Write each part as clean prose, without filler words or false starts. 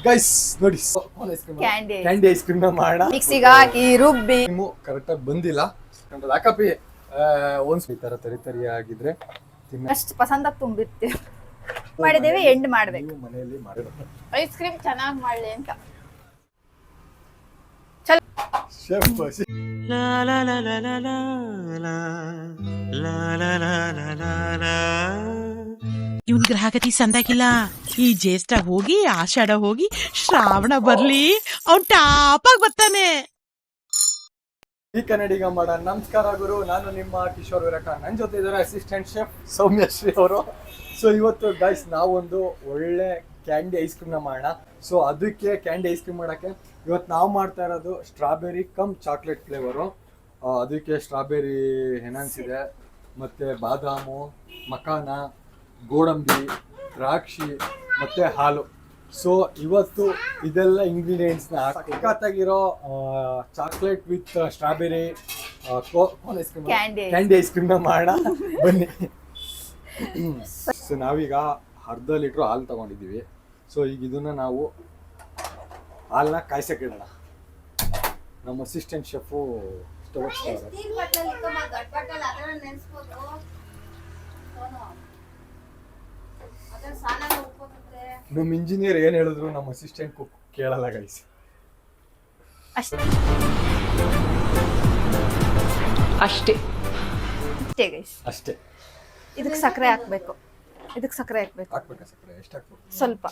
Guys ನೋಡಿ candy ice cream ಮಾಡೋಣ. ಮಿಕ್ಸಿಗೆ ಹಾಕಿ ರುಬ್ಬಿ ಕರೆಕ್ಟಾಗಿ ಬಂದಿಲ್ಲ ಯಾಕಪ್ಪಿ ಒಂದ್ ಈ ತರ ತರಿ ಆಗಿದ್ರೆ ಅಷ್ಟು ಪಸಂದಾಗಿ ತುಂಬಿರ್ತೀವಿ. ಮಾಡಿದ್ದೇವೆ ಎಂಡ್ ಮಾಡ್ಬೇಕು. ಮನೆಯಲ್ಲಿ ಮಾಡಿರೋದು ಐಸ್ ಕ್ರೀಮ್ ಚೆನ್ನಾಗಿ ಮಾಡ್ಲಿ ಅಂತ. ಇವನ್ ಗ್ರಹಗತಿ ಸಂದಾಗಿಲ್ಲ. ಈ ಜ್ಯೇಷ್ಠ ಹೋಗಿ ಆಷಾಢ ಹೋಗಿ ಶ್ರಾವಣ ಬರ್ಲಿ ಅವ್ನ್ ಟಾಪ್ ಆಗಿ ಬರ್ತಾನೆ. ಈ ಕನ್ನಡಿಗ ಮಾಡ ನಮಸ್ಕಾರ ಗುರು, ನಾನು ನಿಮ್ಮ ಕಿಶೋರ್ ವಿರಕ. ನನ್ನ ಜೊತೆ ಇದ್ದಾರೆ ಅಸಿಸ್ಟೆಂಟ್ ಶೆಫ್ ಸೌಮ್ಯಶ್ರೀ ಅವರು. ಸೊ ಇವತ್ತು ಗೈಸ್ ನಾವೊಂದು ಒಳ್ಳೆ ಕ್ಯಾಂಡಿ ಐಸ್ ಕ್ರೀಮ್ನ ಮಾಡೋಣ. ಸೊ ಅದಕ್ಕೆ ಕ್ಯಾಂಡಿ ಐಸ್ ಕ್ರೀಮ್ ಮಾಡೋಕ್ಕೆ ಇವತ್ತು ನಾವು ಮಾಡ್ತಾ ಇರೋದು ಸ್ಟ್ರಾಬೆರಿ ಕಮ್ ಚಾಕ್ಲೇಟ್ ಫ್ಲೇವರು. ಅದಕ್ಕೆ ಸ್ಟ್ರಾಬೆರಿ ಹೆನಾನ್ಸ್ ಇದೆ, ಮತ್ತು ಬಾದಾಮು, ಮಕಾನ, ಗೋಡಂಬಿ, ದ್ರಾಕ್ಷಿ ಮತ್ತು ಹಾಲು. ಸೊ ಇವತ್ತು ಇದೆಲ್ಲ ಇಂಗ್ರೀಡಿಯೆಂಟ್ಸ್ನ ಸಖತ್ತಾಗಿರೋ chocolate with strawberry candy ice ಕ್ರೀಮ್ನ ಮಾಡೋಣ ಬನ್ನಿ. ಸೊ ನಾವೀಗ ಅರ್ಧ ಲೀಟ್ರ್ ಹಾಲು ತಗೊಂಡಿದ್ದೀವಿ. ಸೊ ಈಗ ಇದನ್ನ ನಾವು ಹಾಲನ್ನ ಕಾಯ್ಸಕ್ಕಿಡೋಣ. ನಮ್ಮ ಅಸಿಸ್ಟೆಂಟ್ ಶೆಫು ನಮ್ಮ ಇಂಜಿನಿಯರ್ ಏನ್ ಹೇಳಿದ್ರು ನಮ್ಮ ಅಸಿಸ್ಟೆಂಟ್ ಕುಕ್ ಕೇಳಲ್ಲ ಗೈಸ್. ಅಷ್ಟೇ ಅಷ್ಟೇ. ಇದಕ್ಕೆ ಸಕ್ಕರೆ ಹಾಕ್ಬೇಕು. ಹಾಕ್ಬೇಕಾ ಸಕ್ಕರೆ? ಎಷ್ಟು ಹಾಕ್ಬೇಕು? ಸ್ವಲ್ಪ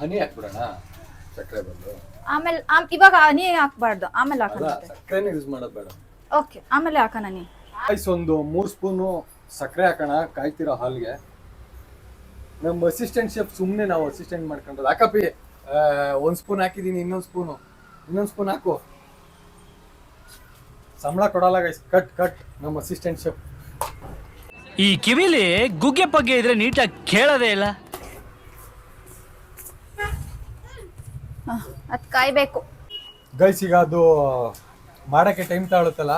ಹನಿ ಹಾಕ್ಬಿಡೋಣ ಸಕ್ಕರೆ ಬದಲು. ಆಮೇಲೆ ಇವಾಗ ಹನಿ ಹಾಕ್ಬಾರ್ದು, ಆಮೇಲೆ ಹಾಕೋಣ. ಸಕ್ಕರೆನೇ ಯೂಸ್ ಮಾಡೋದು ಬೇಡ. ಓಕೆ, ಆಮೇಲೆ ಹಾಕೋಣ. ಹನಿ ಗೈಸ್ ಒಂದು 3 ಸ್ಪೂನು ಸಕ್ಕರೆ ಹಾಕೋಣ ಕಾಯ್ತಿರೋ ಹಾಲ್ಗೆ. ನಮ್ಮ ಅಸಿಸ್ಟೆಂಟ್ ಶೆಫ್ ಸುಮ್ಮನೆ ನಾವು ಅಸಿಸ್ಟೆಂಟ್ ಮಾಡ್ಕೊಂಡ್ರೆ ಯಾಕಪ್ಪಿ 1 ಸ್ಪೂನ್ ಹಾಕಿದ್ದೀನಿ, ಇನ್ನೊಂದು ಸ್ಪೂನ್ ಹಾಕು. ಸಂಬಳ ಕೊಡಲ್ಲ ಗೈಸ್. ಕಟ್ ನಮ್ಮ ಅಸಿಸ್ಟೆಂಟ್ ಶೆಫ್. ಈ ಕಿವಿಲಿ ಗುಗ್ಗೆ ಪಗ್ಗೆ ಇದ್ರೆ ನೀಟಾಗಿ ಕೇಳೋದೇ ಇಲ್ಲ. ಅದು ಕಾಯ್ಬೇಕು ಗೈಸ್. ಈಗ ಅದು ಮಾಡೋಕ್ಕೆ ಟೈಮ್ ತಗೊಳುತ್ತಲ್ಲ,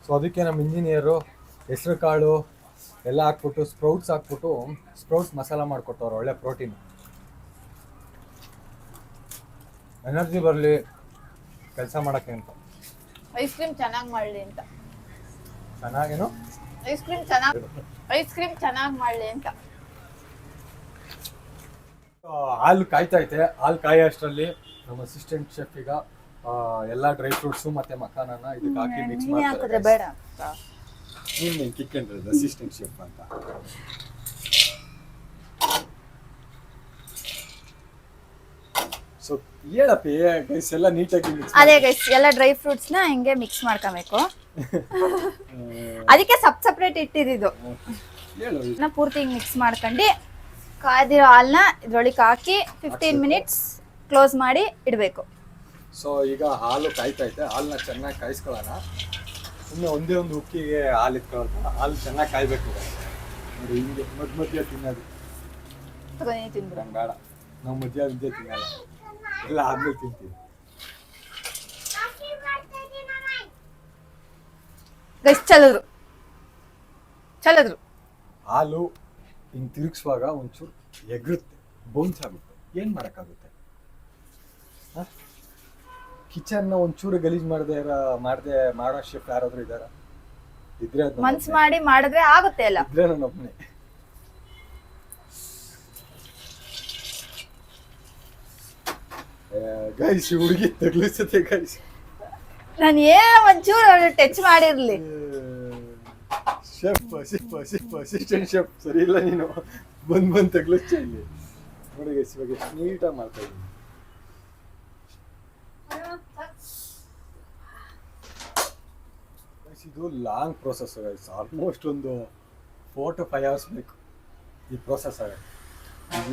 ಸೊ ಅದಕ್ಕೆ ನಮ್ಮ ಇಂಜಿನಿಯರು ಹೆಸರು ಕಾಳು ಎಲ್ಲ ಹಾಕ್ಬಿಟ್ಟು ಸ್ಪ್ರೌಟ್ಸ್ ಮಸಾಲ ಮಾಡಿಕೊಟ್ಟವ್ರು. ಒಳ್ಳೆ ಪ್ರೋಟೀನ್, ಎನರ್ಜಿ ಬರಲಿ ಕೆಲಸ ಮಾಡೋಕ್ಕೆ ಅಂತ. ಐಸ್ ಕ್ರೀಮ್ ಚೆನ್ನಾಗಿ ಮಾಡಲಿ ಅಂತ. ಚೆನ್ನಾಗೇನು ಐಸ್ ಕ್ರೀಮ್ ಚೆನ್ನಾಗಿ ಮಾಡಲಿ ಅಂತ. ಹಾಲು ಕಾಯ್ತೈತೆ. ಹಾಲು ಕಾಯೋ ಅಷ್ಟರಲ್ಲಿ ನಮ್ಮ ಅಸಿಸ್ಟೆಂಟ್ ಶೆಫ್ ಈಗ ಎಲ್ಲ ಡ್ರೈ ಫ್ರೂಟ್ಸು ಮತ್ತೆ ಮಖಾನನ ಇದಕ್ಕೆ ಹಾಕಿ ಮಿಕ್ಸ್ ಮಾಡ್ತಾರೆ. ಬೇಡ ನೀನು ಕಿಕ್ಕೊಂಡ್ರೆ ಅಸಿಸ್ಟೆಂಟ್ ಶೆಫ್ ಅಂತ. ಸೊ ಹೇಳಪ್ಪಿ ಗೈಸ್, ಎಲ್ಲ ನೀಟಾಗಿ ಮಿಕ್ಸ್. ಅದೇ ಗೈಸ್, ಎಲ್ಲ ಡ್ರೈ ಫ್ರೂಟ್ಸ್ ನ ಹಿಂಗೆ ಮಿಕ್ಸ್ ಮಾಡ್ಕೋಬೇಕು. ಅದಕ್ಕೆ ಸಪ್ರೇಟ್ ಇಟ್ಟಿದ್ದು. ಪೂರ್ತಿ ಮಿಕ್ಸ್ ಮಾಡ್ಕೊಂಡು ಕಾದಿರೋ ಹಾಲ್ನ ಇದ್ರೊಳಗೆ ಹಾಕಿ 15 ಮಿನಿಟ್ಸ್ ಕ್ಲೋಸ್ ಮಾಡಿ ಇಡಬೇಕು. ಸೊ ಈಗ ಹಾಲು ಕಾಯ್ತೈತೆ. ಹಾಲನ್ನ ಚೆನ್ನಾಗಿ ಕಾಯಿಸ್ಕೊಳ್ಳೋಣ. ಸುಮ್ಮನೆ ಒಂದೇ ಒಂದು ಉಕ್ಕಿಗೆ ಹಾಲು ಇಟ್ಕೊಳ್ಳೋಣ. ಹಾಲು ಚೆನ್ನಾಗಿ ಕಾಯ್ಬೇಕು ನೋಡಿ. ಹಿಂಗೆ ಮಧ್ಯ ತಿನ್ನೋದು ಬೇಡ. ನಾವು ಮಧ್ಯ ತಿನ್ನಲ್ಲ, ಎಲ್ಲ ಆದ್ಮೇಲೆ ತಿಂತೀವಿ. ಗೈಸ್ ಚಲದ್ರು ಹಾಲು ಹಿಂಗೆ ತಿರುಗಿಸುವಾಗ ಒಂಚೂರು ಎಗರುತ್ತೆ, ಬೌನ್ಸ್ ಆಗುತ್ತೆ. ಏನು ಮಾಡೋಕ್ಕಾಗುತ್ತೆ? ಕಿಚನ್ನ ಒಂಚೂರು ಗಲೀಜ್ ಮಾಡದೆ ಮಾಡೋ ಶೆಫ್ ಯಾರಾದ್ರೂ ಇದ್ದಾರ? ಇದ್ರೆ ಮನ್ಸ್ ಮಾಡಿ ಮಾಡಿದ್ರೆ ಆಗುತ್ತೆ ಅಲ್ಲ. ಇದ್ರೆ ನಾನು ಒಬ್ಬನೇ. ಗೈಸ್ ಹುಡುಗಿ ತಗ್ಲಿಸುತ್ತೆ ಗೈಸ್. ನಾನು ಒಂಚೂರು ಟಚ್ ಮಾಡಿರ್ಲಿ. ಶೆಫ್ ಅಸಿಸ್ಟೆಂಟ್ ಶೆಫ್ ಸರಿ ಇಲ್ಲ. ನೀನು ಬಂದ್ ತಗ್ಲಿಸ್ತ ಇಲ್ಲಿ ನೋಡಿ ಗೈಸ್. ಇವಾಗ ಎಷ್ಟು ನೀಟಾಗಿ ಮಾಡ್ತಾ ಇದ್ದೀನಿ. ಇದು ಲಾಂಗ್ ಪ್ರೋಸೆಸ್ ಗೈಸ್. ಆಲ್ಮೋಸ್ಟ್ ಒಂದು 4 to 5 hours ಬೇಕು ಈ ಪ್ರೋಸೆಸ್ ಆಗ.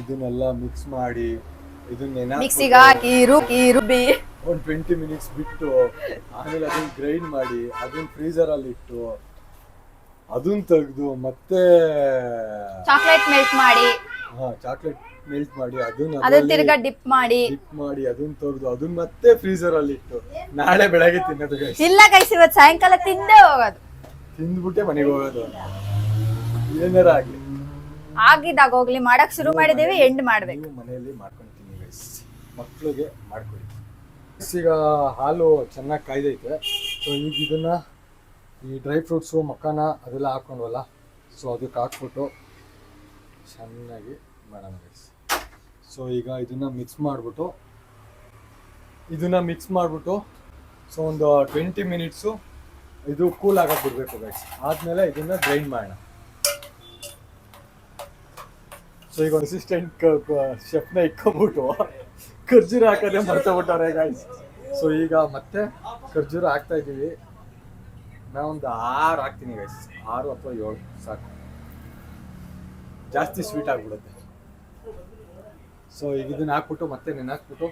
ಇದನ್ನೆಲ್ಲ ಮಿಕ್ಸ್ ಮಾಡಿ ಇದನ್ನ ಮಿಕ್ಸಿಗೆ ಹಾಕಿ ರುಬ್ಬಿ ಒಂದು 20 ಮಿನಿಟ್ಸ್ ಬಿಟ್ಟು ಆಮೇಲೆ ಅದನ್ನ ಗ್ರೈಂಡ್ ಮಾಡಿ ಅದನ್ನ ಫ್ರೀಜರ್ ಅಲ್ಲಿ ಇಟ್ಟು ಅದನ್ನ ತೆಗೆದು ಮತ್ತೆ ಚಾಕ್ಲೇಟ್ ಮೆಲ್ಟ್ ಮಾಡಿ ಅದನ್ನ ತಿರ್ಗಾ ಡಿಪ್ ಮಾಡಿ ಅದನ್ನ ತೆಗೆದು ಅದನ್ನ ಮತ್ತೆ ಫ್ರೀಜರ್ ಅಲ್ಲಿ ಇಟ್ಟು ನಾಳೆ ಬೆಳಗ್ಗೆ ತಿನ್ನೋದು ಗೈಸ್. ಇಲ್ಲ ಗೈಸ್, ಇವತ್ತು ಸಾಯಂಕಾಲ ತಿಂದೇ ಹೋಗೋದು. ತಿಂದ್ಬಿಟ್ಟೆ ಮನೆಗೆ ಹೋಗೋದು. ಏನಾರ ಆಗ್ಲಿ ಆಗಿದ್ದಾಗ ಹೋಗ್ಲಿ, ಮಾಡಕ್ ಶುರು ಮಾಡಿದೇವಿ, ಎಂಡ್ ಮಾಡ್ಬೇಕು. ನೀವು ಮನೆಯಲ್ಲಿ ಮಾಡ್ಕೊಂತೀನಿ ಗೈಸ್, ಮಕ್ಳಿಗೆ ಮಾಡ್ಕೊಳ್ಳಿ. ಈಗ ಹಾಲು ಚೆನ್ನಾಗಿ ಕಾಯ್ದೈತೆ. ಸೊ ಈಗ ಇದನ್ನ ಈ ಡ್ರೈ ಫ್ರೂಟ್ಸು ಮಕ್ಕಾನ ಅದೆಲ್ಲ ಹಾಕೊಂಡ್ವಲ್ಲ, ಸೊ ಅದಕ್ಕೆ ಹಾಕ್ಬಿಟ್ಟು ಚೆನ್ನಾಗಿ ಮಾಡೋಣ ಗೈಸ್. ಸೊ ಈಗ ಇದನ್ನ ಮಿಕ್ಸ್ ಮಾಡಿಬಿಟ್ಟು ಸೊ ಒಂದು 20 ಮಿನಿಟ್ಸು ಇದು ಕೂಲ್ ಆಗಕ್ಕೆ ಬಿಡಬೇಕು ಗೈಸ್. ಆದಮೇಲೆ ಇದನ್ನ ಗ್ರೈಂಡ್ ಮಾಡೋಣ. ಸೊ ಈಗ ಅಸಿಸ್ಟೆಂಟ್ ಶೆಫ್ನ ಇಟ್ಕೊಂಡ್ಬಿಟ್ಟು ಖರ್ಜೂರ ಹಾಕೋದೇ ಮರ್ತಬಿಟ್ಟವ್ರೆ ಗೈಸ್. ಸೊ ಈಗ ಮತ್ತೆ ಖರ್ಜೂರ ಹಾಕ್ತಾ ಇದ್ದೀವಿ. ನಾವೊಂದು 6 ಹಾಕ್ತೀನಿ ಗೈಸ್, 6 ಅಥವಾ 7 ಸಾಕು, ಜಾಸ್ತಿ ಸ್ವೀಟ್ ಆಗಿಬಿಡುತ್ತೆ. ಸೊ ಈಗ ಇದನ್ನ ಹಾಕ್ಬಿಟ್ಟು ಮತ್ತೆ ನೆನಾಕ್ಬಿಟ್ಟು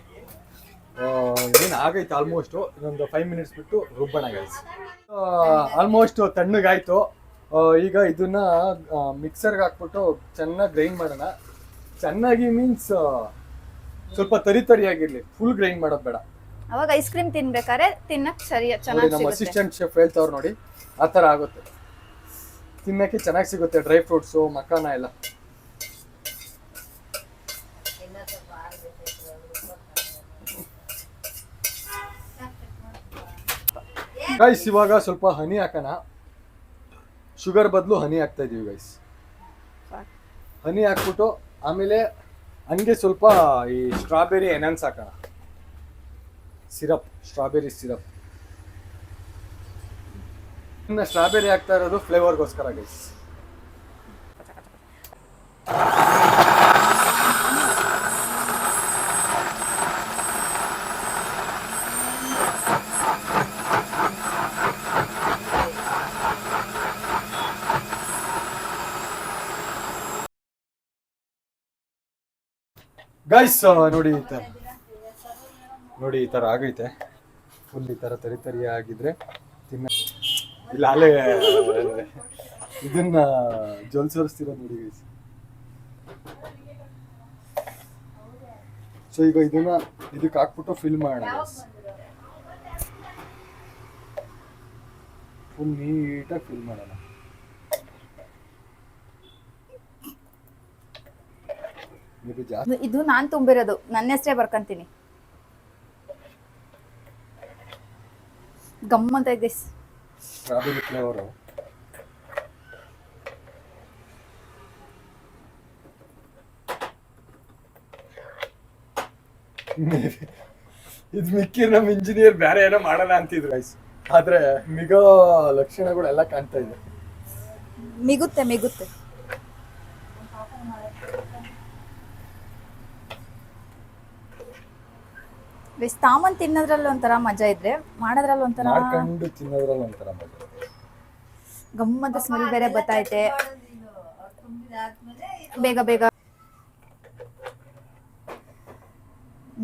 ಏನು ಆಗೈತೆ ಆಲ್ಮೋಸ್ಟು. ಇನ್ನೊಂದು 5 ಮಿನಿಟ್ಸ್ ಬಿಟ್ಟು ರುಬ್ಬಣ ಗೈಸ್. ಆಲ್ಮೋಸ್ಟ್ ತಣ್ಣಗಾಯ್ತು. ಈಗ ಇದನ್ನ ಮಿಕ್ಸರ್ಗೆ ಹಾಕ್ಬಿಟ್ಟು ಚೆನ್ನಾಗಿ ಗ್ರೈಂಡ್ ಮಾಡೋಣ. ಚೆನ್ನಾಗಿ ಮೀನ್ಸ್ ಸ್ವಲ್ಪ ತರಿಯಾಗಿರ್ಲಿ, ಫುಲ್ ಗ್ರೈಂಡ್ ಮಾಡೋದು ಬೇಡ. ಅವಾಗ ಐಸ್ ಕ್ರೀಮ್ ತಿನ್ಬೇಕಾದ್ರೆ ತಿನ್ನಕ್ ನೋಡಿ, ಚೆನ್ನಾಗಿ ನಮ್ಮ ಸಿಗುತ್ತೆ. ಅಸಿಸ್ಟೆಂಟ್ ಶೆಫ್ ಹೇಳ್ತಾವ್ರು ನೋಡಿ, ಆ ಥರ ಆಗುತ್ತೆ. ತಿನ್ನಕ್ಕೆ ಚೆನ್ನಾಗಿ ಸಿಗುತ್ತೆ, ಡ್ರೈ ಫ್ರೂಟ್ಸು ಮಕಾನ ಎಲ್ಲ. ಗೈಸ್ ಇವಾಗ ಸ್ವಲ್ಪ ಹನಿ ಹಾಕೋಣ. ಶುಗರ್ ಬದಲು ಹನಿ ಹಾಕ್ತಾ ಇದೀವಿ ಗೈಸ್. ಹನಿ ಹಾಕ್ಬಿಟ್ಟು ಆಮೇಲೆ ಹಂಗೆ ಸ್ವಲ್ಪ ಈ ಸ್ಟ್ರಾಬೆರಿ ಎನನ್ಸ್ ಹಾಕೋಣ, ಸಿರಪ್, ಸ್ಟ್ರಾಬೆರಿ ಸಿರಪ್. ಇನ್ನು ಸ್ಟ್ರಾಬೆರಿ ಹಾಕ್ತಾ ಇರೋದು ಫ್ಲೇವರ್ಗೋಸ್ಕರ ಗೈಸ್. ಗೈಸ್ ನೋಡಿ ಈ ಥರ ಆಗೈತೆ. ಫುಲ್ ಈ ಥರ ತರಿ ಆಗಿದ್ರೆ ತಿನ್ನ ಇಲ್ಲ, ಅಲ್ಲೇ ಇದನ್ನ ಜೊಲ್ಸೋರಿಸ್ತಿರೋ ನೋಡಿ ಗೈಸ್. ಸೊ ಈಗ ಇದಕ್ಕೆ ಹಾಕ್ಬಿಟ್ಟು ಫಿಲ್ ಮಾಡೋಣ ಗೈಸ್. ಫುಲ್ ನೀಟಾಗಿ ಫಿಲ್ ಮಾಡೋಣ. ಇದು ನಾನ್ ತುಂಬಿರೋದು, ನನ್ನ ಹೆಸರೇ ಬರ್ಕಂತೀನಿ. ಗಮ್ಮಂತ ಇದೆ ಸ್ಟ್ರಾಬೆರಿ ಫ್ಲೇವರ್. ಇದು ಮಿಕ್ಕಿ ನಮ್ಮ ಇಂಜಿನಿಯರ್ ಬೇರೆ ಏನೋ ಮಾಡೋಣ ಅಂತಿದ್ರು ಗೈಸ್, ಆದ್ರೆ ಮಿಗೋ ಲಕ್ಷಣಗಳೆಲ್ಲ ಕಾಣ್ತಾ ಇದೆ. ಮಿಗುತ್ತೆ. ತಾಮನ್ ತಿನ್ನೋದ್ರಲ್ಲಿ ಒಂಥರ ಮಜಾ ಇದ್ರೆ ಮಾಡೋದ್ರಲ್ಲಿ ಒಂಥರ ಮಾಡ್ಕೊಂಡು ತಿನ್ನೋದ್ರಲ್ಲಿ ಒಂಥರ ಮಜಾ. ಗಮ್ಮಂತ ಸ್ಮೆಲ್ ಬೇರೆ ಬತ್ತೈತೆ. ಬೇಗ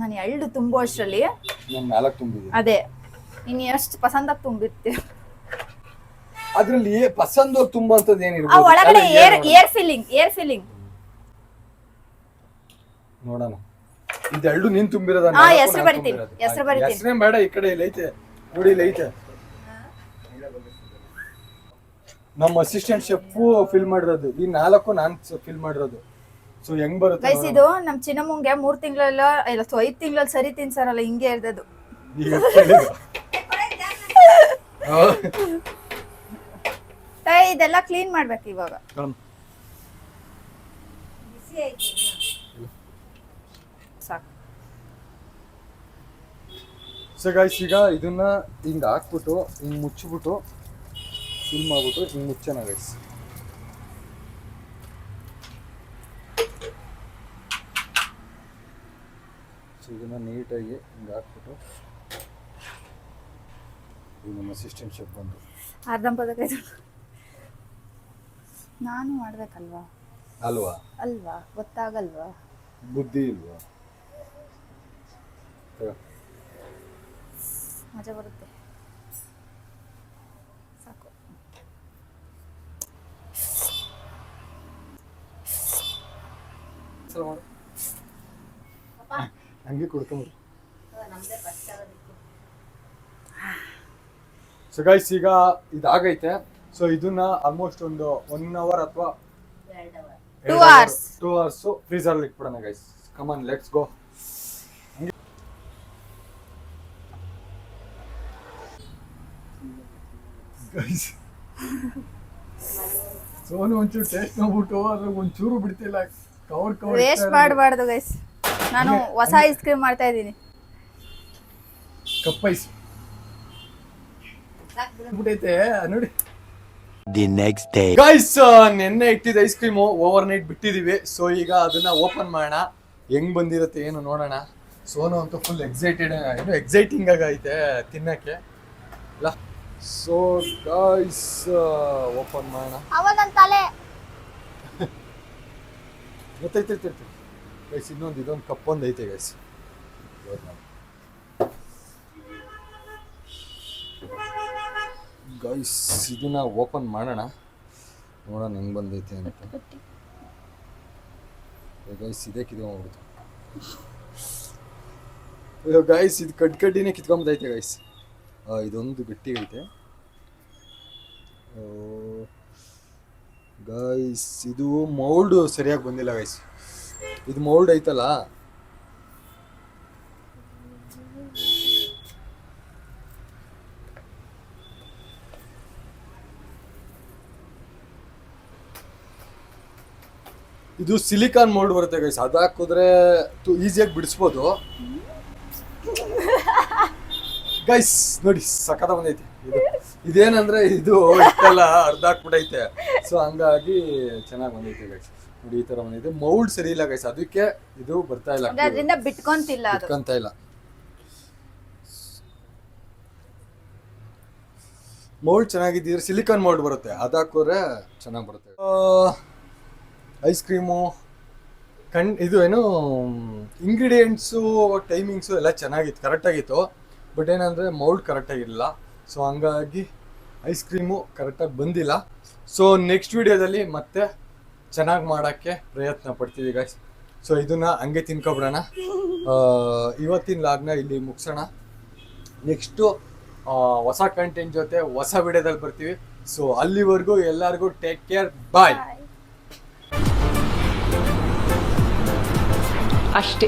ನಾನು 2 ತುಂಬೋ ಅಷ್ಟರಲ್ಲಿ ನಾನು 4 ತುಂಬಿದ್ದೀನಿ. ಅದೇ ಇನ್ನು ಎಷ್ಟು ಪಸಂದಾಗಿ ತುಂಬಿರ್ತೀವಿ. ಅದ್ರಲ್ಲಿ ಪಸಂದ್ ತುಂಬುವಂತದ್ದು ಆ ಏನಿರ್ಬೋದು ಒಳಗಡೆ ಏರ್ ಫಿಲ್ಲಿಂಗ್ ನೋಡೋಣ. ಇದೆರಡು ನೀನ್ ತುಂಬಿರೋದ? ಹೆಸರು ಬರಿತೀನಿ. ಹೆಸರೇ ಬೇಡ, ಈ ಕಡೆ ಇಲ್ಲಿ ಐತೆ ನೋಡಿ, ಇಲ್ಲಿ ಐತೆ. ನಮ್ಮ ಅಸಿಸ್ಟೆಂಟ್ ಶೆಫ್ ಫಿಲ್ ಮಾಡಿರೋದು, ಈ 4 ನಾನ್ ಫಿಲ್ ಮಾಡಿರೋದು. ಸೊ ಹೆಂಗ್ ಬರುತ್ತೆ ಗೈಸ್, ಇದು ನಮ್ ಚಿನ್ನಮ್ಮಂಗೆ 3 ತಿಂಗಳಲ್ಲ ಇಲ್ಲ 5 ತಿಂಗಳಲ್ಲಿ ಸರಿ ತಿನ್ಸಾರಲ್ಲ, ಹಿಂಗೆ ಇರ್ದದು. ಇದೆಲ್ಲ ಕ್ಲೀನ್ ಮಾಡ್ಬೇಕು ಇವಾಗ. ಸಾಕು. ಸೊ ಗೈಸ್ ಈಗ ಇದನ್ನ ಹಿಂಗ್ ಹಾಕ್ಬಿಟ್ಟು ಹಿಂಗ್ ಮುಚ್ಚಿಬಿಟ್ಟು ಫಿಲ್ ಮಾಡ್ಬಿಟ್ಟು ಹಿಂಗ್ ಮುಚ್ಚೋಣ ಗೈಸ್. ಸೊ ಇದನ್ನ ನೀಟಾಗಿ ಹಿಂಗ್ ಹಾಕ್ಬಿಟ್ಟು ಇದು ನಮ್ಮ ಅಸಿಸ್ಟೆಂಟ್ ಶೆಫ್ ಬಂದು ಅರ್ಧಂಪದಕ್ಕೆ ನಾನು ಮಾಡ್ಬೇಕಲ್ವಾ? ಅಲ್ವಾ ಗೊತ್ತಾಗಲ್ವಾ? ಬುದ್ಧಿ ಇಲ್ವಾ? ಮಜಾ ಬರುತ್ತೆ. ಸಾಕು. ಹಂಗೆ ಕೊಡ್ಕೊಂಡ್ರು. ಸೊ ಗೈಸ್ ಈಗ ಇದಾಗೈತೆ. ಸೊ ಇದನ್ನ ಆಲ್ಮೋಸ್ಟ್ ಒಂದು 1 ಅವರ್ ಅಥವಾ 2 hours. 2 hours ಫ್ರೀಸರ್ ಅಲ್ಲಿ ಇಟ್ಬಿಡೋಣ guys. Come on let's go. Guys Sonu ಒಂಚೂರು ಟೇಸ್ಟ್ ನೋಡ್ಬಿಟ್ಟು ಅದ್ರಾಗ ಒಂಚೂರು ಬಿಡ್ತಿಲ್ಲ. ಕವರ್ ವೇಸ್ಟ್ ಮಾಡಬಾರ್ದು ಗೈಸ್. ನಾನು ಹೊಸ ಐಸ್ ಕ್ರೀಮ್ ಮಾಡ್ತಾ ಇದ್ದೀನಿ. ಕಪ್ ಐಸ್ ಬಿಟ್ಟೈತೆ ನೋಡಿ. The next day. ಗೈಸ್ ನೆನ್ನೆ ಇಟ್ಟಿದ್ದ ಐಸ್ ಕ್ರೀಮು ಓವರ್ ನೈಟ್ ಬಿಟ್ಟಿದೀವಿ. ಸೊ ಈಗ ಅದನ್ನ ಓಪನ್ ಮಾಡೋಣ, ಹೆಂಗ್ ಬಂದಿರುತ್ತೆ ಏನು ನೋಡೋಣ. ಸೋನು ಅಂತೂ ಫುಲ್ ಎಕ್ಸೈಟಿಂಗ್ ಆಗೈತೆ ತಿನ್ನಕ್ಕೆ ಅಲ್ಲ. ಸೊ ಗೈಸ್ ಓಪನ್ ಮಾಡೋಣ. ಅವನಂತ ತಲೆ ಗೊತ್ತೈತೆ ಗೈಸ್. ಇದೊಂದು ಕಪ್ ಒಂದು ಐತೆ ಗೈಸ್. ಗೈಸ್ ಇದನ್ನ ಓಪನ್ ಮಾಡೋಣ, ನೋಡೋಣ ಹೆಂಗ್ ಬಂದೈತೆ ಅಂತ. ಗೈಸ್ ಇದೇ ಕಿತ್ಕೊಂಡ್ಬಿಡ್ತು. ಗೈಸ್ ಇದು ಕಡ್ಡಿನೇ ಕಿತ್ಕೊಂಬತ್ತೈತೆ ಗೈಸ್. ಇದೊಂದು ಗಟ್ಟಿ ಐತೆ ಗೈಸ್. ಇದು ಮೌಲ್ಡ್ ಸರಿಯಾಗಿ ಬಂದಿಲ್ಲ ಗೈಸ್. ಇದು ಮೌಲ್ಡ್ ಐತಲ್ಲ, ಇದು ಸಿಲಿಕಾನ್ ಮೋಲ್ಡ್ ಬರುತ್ತೆ ಗೈಸ್. ಅದು ಹಾಕಿದ್ರೆ ಈಸಿಯಾಗಿ ಬಿಡಿಸ್ಬೋದು ಗೈಸ್. ನೋಡಿ ಸಖತ ಬಂದೈತೆ ಇದು. ಇದೇನಂದ್ರೆ ಇದು ಇಷ್ಟೆಲ್ಲ ಅರ್ಧ ಹಾಕ್ಬಿಟ್ಟೈತೆ. ಸೊ ಹಂಗಾಗಿ ಚೆನ್ನಾಗಿ ಬಂದೈತೆ ಗೈಸ್. ನೋಡಿ ಈ ತರ ಬಂದೈತೆ. ಮೌಲ್ಡ್ ಸರಿ ಇಲ್ಲ ಗೈಸ್, ಅದಕ್ಕೆ ಇದು ಬರ್ತಾ ಇಲ್ಲ, ಅದರಿಂದ ಬಿಟ್ಕೊಂತಿಲ್ಲ ಅದು. ಬಿಟ್ಕೊಂತ ಇಲ್ಲ. ಮೌಲ್ಡ್ ಚೆನ್ನಾಗಿದ್ದೀರಿ, ಸಿಲಿಕಾನ್ ಮೌಲ್ಡ್ ಬರುತ್ತೆ, ಅದು ಹಾಕಿದ್ರೆ ಚೆನ್ನಾಗಿ ಬರುತ್ತೆ. ಐಸ್ ಕ್ರೀಮು ಇದು ಏನು ಇಂಗ್ರೀಡಿಯೆಂಟ್ಸು ಟೈಮಿಂಗ್ಸು ಎಲ್ಲ ಚೆನ್ನಾಗಿತ್ತು, ಕರೆಕ್ಟಾಗಿತ್ತು. ಬಟ್ ಏನಂದರೆ ಮೌಲ್ಡ್ ಕರೆಕ್ಟಾಗಿರಲಿಲ್ಲ. ಸೊ ಹಂಗಾಗಿ ಐಸ್ ಕ್ರೀಮು ಕರೆಕ್ಟಾಗಿ ಬಂದಿಲ್ಲ. ಸೊ ನೆಕ್ಸ್ಟ್ ವಿಡಿಯೋದಲ್ಲಿ ಮತ್ತೆ ಚೆನ್ನಾಗಿ ಮಾಡೋಕ್ಕೆ ಪ್ರಯತ್ನ ಪಡ್ತೀವಿ ಗೈಸ್. ಸೊ ಇದನ್ನು ಹಂಗೆ ತಿನ್ಕೊಬಿಡೋಣ. ಇವತ್ತಿನ ಲಾಗ್ನ ಇಲ್ಲಿ ಮುಗಿಸೋಣ. ನೆಕ್ಸ್ಟು ಹೊಸ ಕಂಟೆಂಟ್ ಜೊತೆ ಹೊಸ ವಿಡಿಯೋದಲ್ಲಿ ಬರ್ತೀವಿ. ಸೊ ಅಲ್ಲಿವರೆಗೂ ಎಲ್ಲರಿಗೂ ಟೇಕ್ ಕೇರ್, ಬಾಯ್. ಅಷ್ಟೇ.